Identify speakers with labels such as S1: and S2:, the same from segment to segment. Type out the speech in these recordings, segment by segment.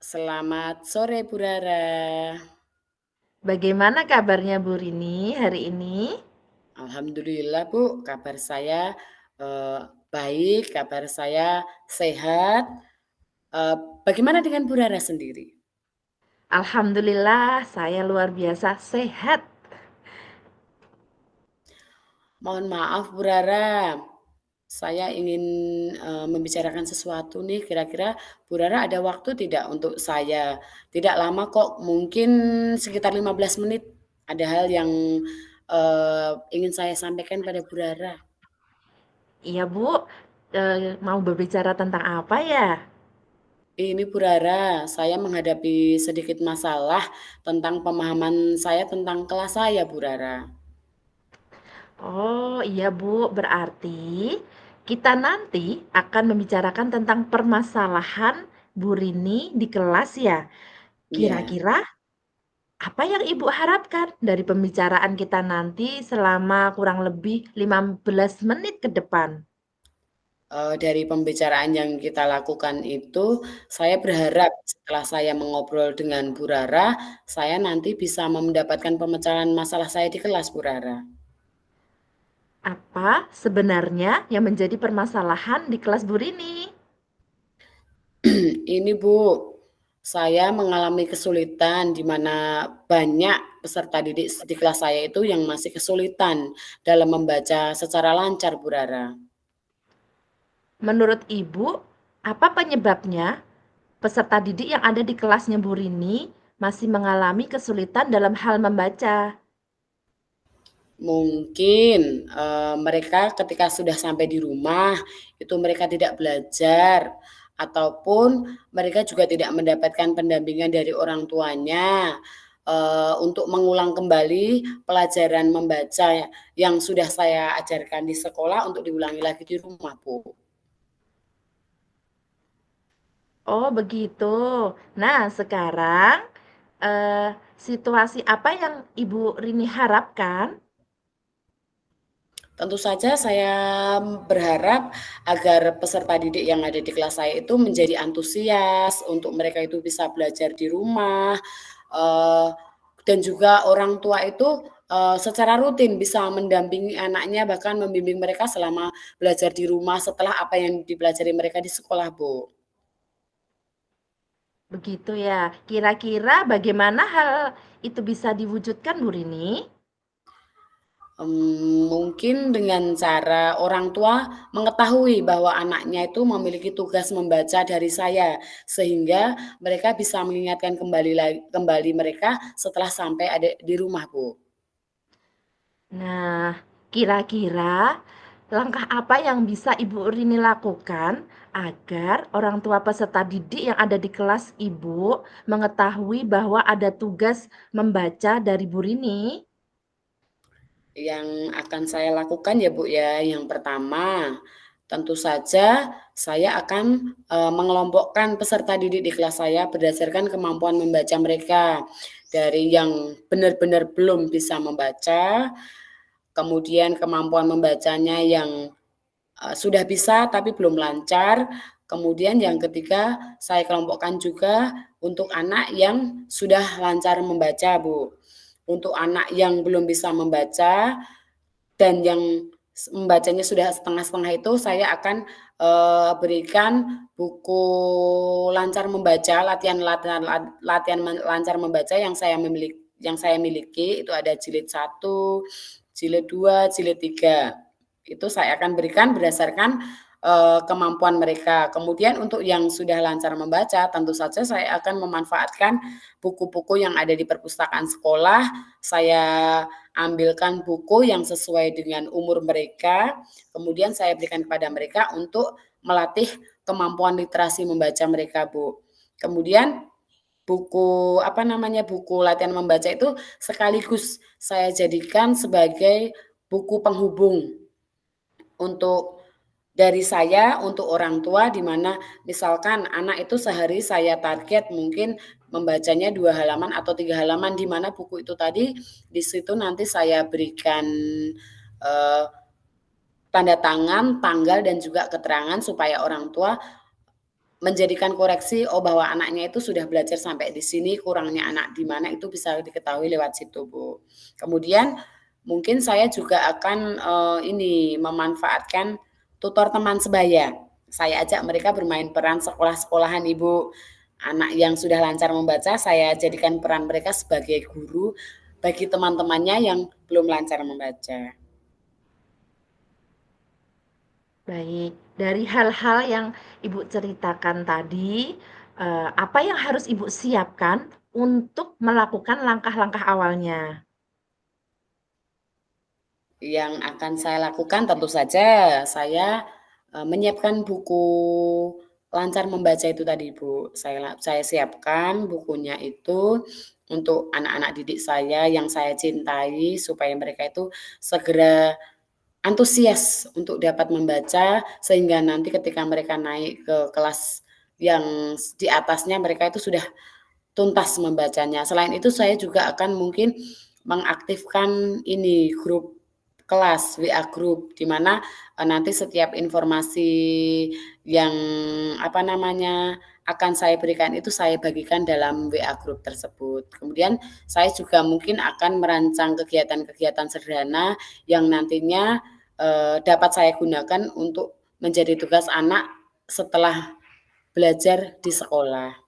S1: Selamat sore Bu Rara.
S2: Bagaimana kabarnya Bu Rini hari ini?
S1: Alhamdulillah Bu, kabar saya baik, kabar saya sehat. Eee, Bagaimana dengan Bu Rara sendiri?
S2: Alhamdulillah saya luar biasa sehat.
S1: Mohon maaf Bu Rara, saya ingin membicarakan sesuatu nih, kira-kira Bu Rara ada waktu tidak untuk saya? Tidak lama kok, mungkin sekitar 15 menit. Ada hal yang ingin saya sampaikan pada Bu Rara.
S2: Iya Bu, mau berbicara tentang apa ya?
S1: Ini Bu Rara, saya menghadapi sedikit masalah tentang pemahaman saya tentang kelas saya, Bu Rara.
S2: Oh iya Bu, berarti kita nanti akan membicarakan tentang permasalahan Bu Rini di kelas ya.
S1: Iya,
S2: Kira-kira apa yang Ibu harapkan dari pembicaraan kita nanti selama kurang lebih 15 menit ke depan?
S1: dari pembicaraan yang kita lakukan itu, saya berharap setelah saya mengobrol dengan Bu Rara, saya nanti bisa mendapatkan pemecahan masalah saya di kelas, Bu Rara.
S2: Apa sebenarnya yang menjadi permasalahan di kelas Bu Rini?
S1: Ini Bu, saya mengalami kesulitan di mana banyak peserta didik di kelas saya itu yang masih kesulitan dalam membaca secara lancar, Bu Rara.
S2: Menurut Ibu, apa penyebabnya peserta didik yang ada di kelasnya Bu Rini masih mengalami kesulitan dalam hal membaca?
S1: Mungkin, mereka ketika sudah sampai di rumah, itu mereka tidak belajar, ataupun mereka juga tidak mendapatkan pendampingan dari orang tuanya, untuk mengulang kembali pelajaran membaca yang sudah saya ajarkan di sekolah untuk diulangi lagi di rumah, Bu.
S2: Oh, begitu. Nah, sekarang situasi apa yang Ibu Rini harapkan?
S1: Tentu saja saya berharap agar peserta didik yang ada di kelas saya itu menjadi antusias untuk mereka itu bisa belajar di rumah, eee, dan juga orang tua itu, secara rutin bisa mendampingi anaknya bahkan membimbing mereka selama belajar di rumah setelah apa yang dipelajari mereka di sekolah, Bu.
S2: Begitu ya. Kira-kira bagaimana hal itu bisa diwujudkan, Bu Rini?
S1: Mungkin dengan cara orang tua mengetahui bahwa anaknya itu memiliki tugas membaca dari saya, sehingga mereka bisa mengingatkan kembali mereka setelah sampai ada di rumah, Bu.
S2: Nah, kira-kira langkah apa yang bisa Ibu Rini lakukan agar orang tua peserta didik yang ada di kelas Ibu mengetahui bahwa ada tugas membaca dari Bu Rini?
S1: Yang akan saya lakukan ya, Bu, ya, yang pertama, tentu saja saya akan, mengelompokkan peserta didik di kelas saya berdasarkan kemampuan membaca mereka. Dari yang benar-benar belum bisa membaca, kemudian kemampuan membacanya yang, sudah bisa tapi belum lancar, kemudian yang ketiga saya kelompokkan juga untuk anak yang sudah lancar membaca, Bu. Untuk anak yang belum bisa membaca dan yang membacanya sudah setengah-setengah itu saya akan, berikan buku lancar membaca, latihan latihan latihan lancar membaca yang saya miliki itu ada jilid 1, jilid 2, jilid 3. Itu saya akan berikan berdasarkan, kemampuan mereka. Kemudian untuk yang sudah lancar membaca, tentu saja saya akan memanfaatkan buku-buku yang ada di perpustakaan sekolah, saya ambilkan buku yang sesuai dengan umur mereka, kemudian saya berikan kepada mereka untuk melatih kemampuan literasi membaca mereka, Bu. Kemudian buku, apa namanya, buku latihan membaca itu sekaligus saya jadikan sebagai buku penghubung untuk dari saya untuk orang tua, di mana misalkan anak itu sehari saya target mungkin membacanya 2 halaman atau 3 halaman, di mana buku itu tadi, di situ nanti saya berikan, tanda tangan, tanggal, dan juga keterangan supaya orang tua menjadikan koreksi, oh bahwa anaknya itu sudah belajar sampai di sini, kurangnya anak di mana itu bisa diketahui lewat situ, Bu. Kemudian mungkin saya juga akan ini memanfaatkan tutor teman sebaya. Saya ajak mereka bermain peran sekolah-sekolahan, Ibu. Anak yang sudah lancar membaca, saya jadikan peran mereka sebagai guru bagi teman-temannya yang belum lancar membaca.
S2: Baik, dari hal-hal yang Ibu ceritakan tadi, apa yang harus Ibu siapkan untuk melakukan langkah-langkah awalnya?
S1: Yang akan saya lakukan tentu saja saya, menyiapkan buku lancar membaca itu tadi, Bu. Saya siapkan bukunya itu untuk anak-anak didik saya yang saya cintai supaya mereka itu segera antusias untuk dapat membaca sehingga nanti ketika mereka naik ke kelas yang di atasnya mereka itu sudah tuntas membacanya. Selain itu saya juga akan mungkin mengaktifkan ini grup kelas, WA group, di mana, nanti setiap informasi yang, apa namanya, akan saya berikan itu saya bagikan dalam WA group tersebut. Kemudian saya juga mungkin akan merancang kegiatan-kegiatan sederhana yang nantinya, dapat saya gunakan untuk menjadi tugas anak setelah belajar di sekolah.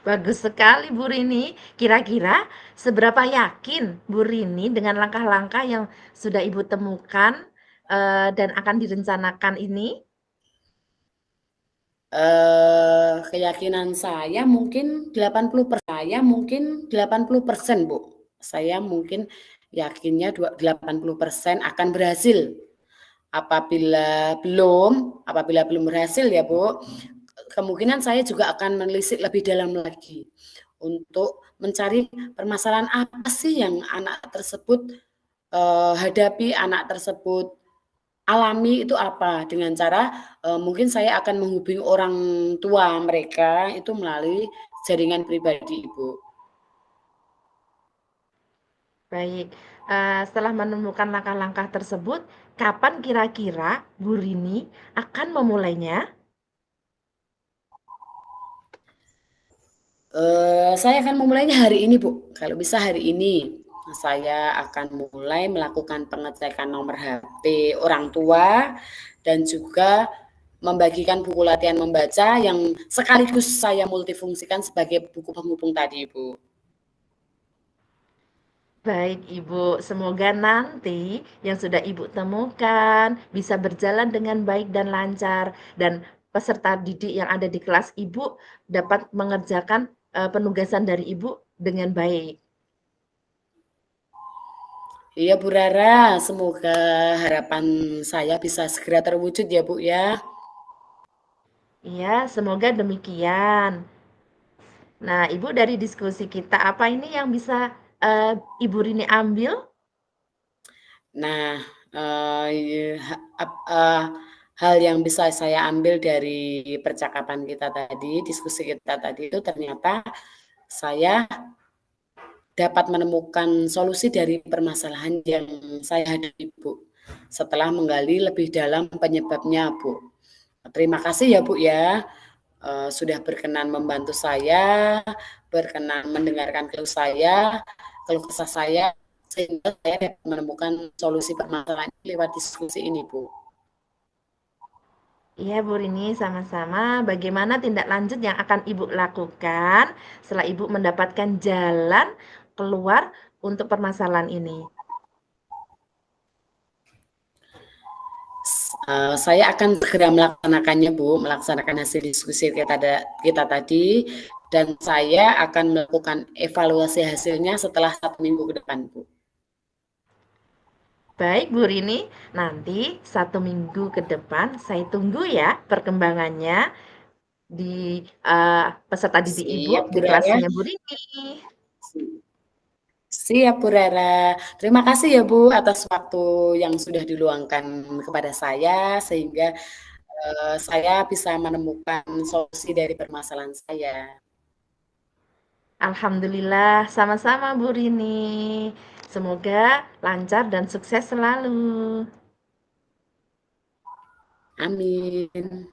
S2: Bagus sekali Bu Rini. Kira-kira seberapa yakin Bu Rini dengan langkah-langkah yang sudah Ibu temukan, dan akan direncanakan ini?
S1: Keyakinan saya mungkin 80%, Bu. Saya mungkin yakinnya 80% akan berhasil. Apabila belum berhasil ya, Bu, kemungkinan saya juga akan menelisik lebih dalam lagi untuk mencari permasalahan apa sih yang anak tersebut, hadapi, anak tersebut alami itu apa, dengan cara, mungkin saya akan menghubungi orang tua mereka itu melalui jaringan pribadi, Ibu.
S2: Baik, setelah menemukan langkah-langkah tersebut, kapan kira-kira Bu Rini akan memulainya?
S1: Saya akan memulainya hari ini, Bu. Kalau bisa hari ini, saya akan mulai melakukan pengecekan nomor HP orang tua dan juga membagikan buku latihan membaca yang sekaligus saya multifungsikan sebagai buku penghubung tadi, Bu.
S2: Baik Ibu, semoga nanti yang sudah Ibu temukan bisa berjalan dengan baik dan lancar dan peserta didik yang ada di kelas Ibu dapat mengerjakan, penugasan dari Ibu dengan baik.
S1: Iya, Bu Rara, semoga harapan saya bisa segera terwujud ya, Bu, ya.
S2: Iya, semoga demikian. Nah, Ibu dari diskusi kita, apa ini yang bisa, Ibu Rini ambil?
S1: Nah, hal yang bisa saya ambil dari percakapan kita tadi, diskusi kita tadi itu ternyata saya dapat menemukan solusi dari permasalahan yang saya hadapi, Bu, setelah menggali lebih dalam penyebabnya, Bu. Terima kasih ya, Bu, ya, sudah berkenan membantu saya, berkenan mendengarkan keluh kesah saya, sehingga saya dapat menemukan solusi permasalahan lewat diskusi ini, Bu.
S2: Iya, Bu Rini, sama-sama. Bagaimana tindak lanjut yang akan Ibu lakukan setelah Ibu mendapatkan jalan keluar untuk permasalahan ini?
S1: Saya akan segera melaksanakannya, Bu, melaksanakan hasil diskusi kita tadi, dan saya akan melakukan evaluasi hasilnya setelah 1 minggu ke depan, Bu.
S2: Baik, Bu Rini. Nanti 1 minggu ke depan saya tunggu ya perkembangannya di peserta didik Ibu
S1: Siap, Bu
S2: di
S1: Rara.
S2: kelasnya Bu Rini.
S1: Siap, Bu Rara. Terima kasih ya, Bu, atas waktu yang sudah diluangkan kepada saya, sehingga saya bisa menemukan solusi dari permasalahan saya.
S2: Alhamdulillah, sama-sama Bu Rini. Semoga lancar dan sukses selalu.
S1: Amin.